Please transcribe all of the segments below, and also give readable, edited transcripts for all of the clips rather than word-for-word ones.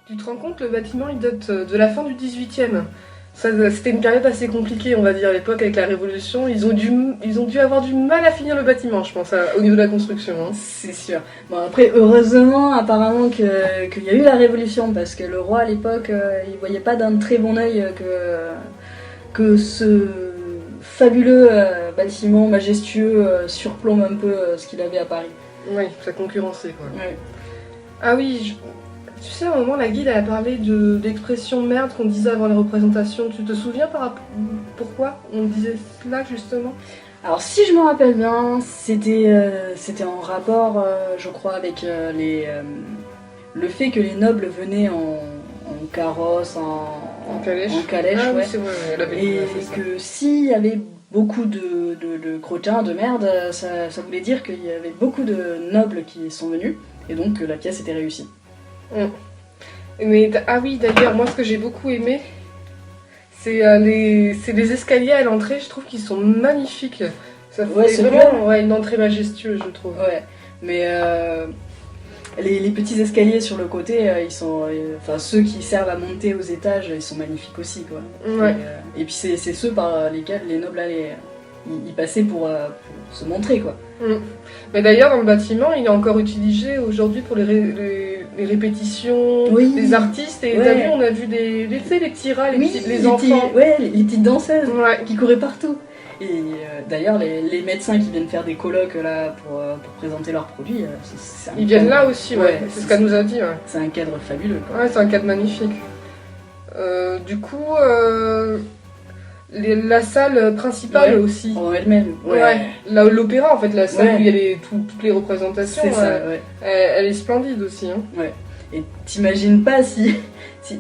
Tu te rends compte, le bâtiment il date de la fin du 18e. C'était une période assez compliquée, on va dire, à l'époque avec la Révolution. Ils ont dû avoir du mal à finir le bâtiment, je pense, au niveau de la construction. Hein. C'est sûr. Bon, après, heureusement, apparemment, qu'il y a eu la Révolution, parce que le roi, à l'époque, il voyait pas d'un très bon œil que ce fabuleux bâtiment majestueux surplombe un peu ce qu'il avait à Paris. Oui, ça concurrençait, quoi. Ouais. Ah oui, tu sais, à un moment, la guide elle a parlé d'expression merde qu'on disait avant les représentations. Tu te souviens pourquoi on disait cela, justement? Alors, si je me rappelle bien, c'était en rapport, je crois, avec le fait que les nobles venaient en carrosse, En calèche. Ah, oui, ouais. c'est vrai, elle avait Et fait ça. que s'il y avait beaucoup de crottins, de merde, ça voulait dire qu'il y avait beaucoup de nobles qui sont venus, et donc que la pièce était réussie. Mais ah oui, d'ailleurs, moi ce que j'ai beaucoup aimé, c'est les escaliers à l'entrée, je trouve qu'ils sont magnifiques. Ça fait c'est vraiment une entrée majestueuse, je trouve. Ouais, mais les petits escaliers sur le côté, ils sont, enfin ceux qui servent à monter aux étages, ils sont magnifiques aussi, quoi. Ouais. Et puis c'est ceux par lesquels les nobles allaient, ils passaient pour se montrer, quoi. Mais d'ailleurs, dans le bâtiment, il est encore utilisé aujourd'hui pour les répétitions, Oui. les artistes. Et Ouais. t'as vu, on a vu les petits rats, les enfants. Les petites danseuses Ouais. qui couraient partout. Et d'ailleurs, les médecins qui viennent faire des colloques là pour présenter leurs produits, c'est un Ils viennent cadre- là aussi, ouais. C'est ce qu'elle nous a dit, ouais. C'est un cadre fabuleux, quoi. Ouais, c'est un cadre magnifique. Du coup, la salle principale Ouais. aussi. En elle-même, Là, l'opéra, en fait, la salle Ouais. où il y a toutes les représentations, c'est ça, ouais. elle est splendide aussi. Hein. Ouais. Et t'imagines pas si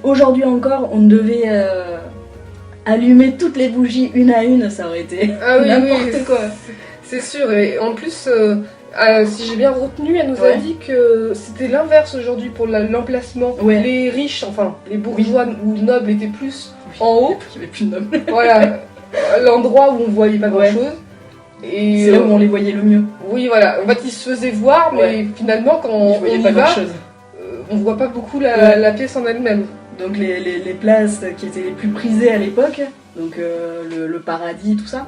aujourd'hui encore on devait allumer toutes les bougies une à une, ça aurait été Ah oui, n'importe quoi. C'est sûr. Et en plus, si j'ai bien retenu, elle nous a Ouais. dit que c'était l'inverse aujourd'hui pour l'emplacement. Ouais. Les riches, enfin, les bourgeois ou nobles étaient plus en haut. Il n'y avait plus de nobles. Voilà, l'endroit où on voyait pas Ouais. grand-chose. Et C'est là où on les voyait le mieux. oui, voilà. En fait, ils se faisaient voir, mais Ouais. finalement, quand on Ils voyaient y pas va, grand-chose. on voit pas beaucoup Ouais. la pièce en elle-même. Donc les places qui étaient les plus prisées à l'époque, donc le paradis, tout ça,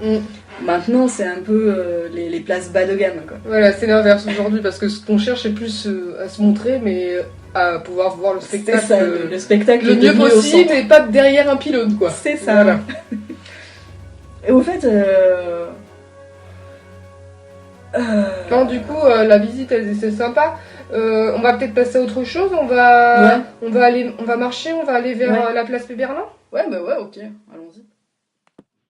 maintenant c'est un peu les places bas de gamme, quoi. Voilà, c'est l'inverse aujourd'hui, parce que ce qu'on cherche, c'est plus à se montrer, mais à pouvoir voir le spectacle C'est ça, le spectacle le est mieux devenu au possible, centre. et pas derrière un pylône, quoi. C'est ça. Voilà. Et au fait, Non, du coup, la visite, c'est sympa. On va peut-être passer à autre chose. On va marcher, on va aller vers Ouais. la place Péberlin. ouais, bah ouais, ok, allons-y.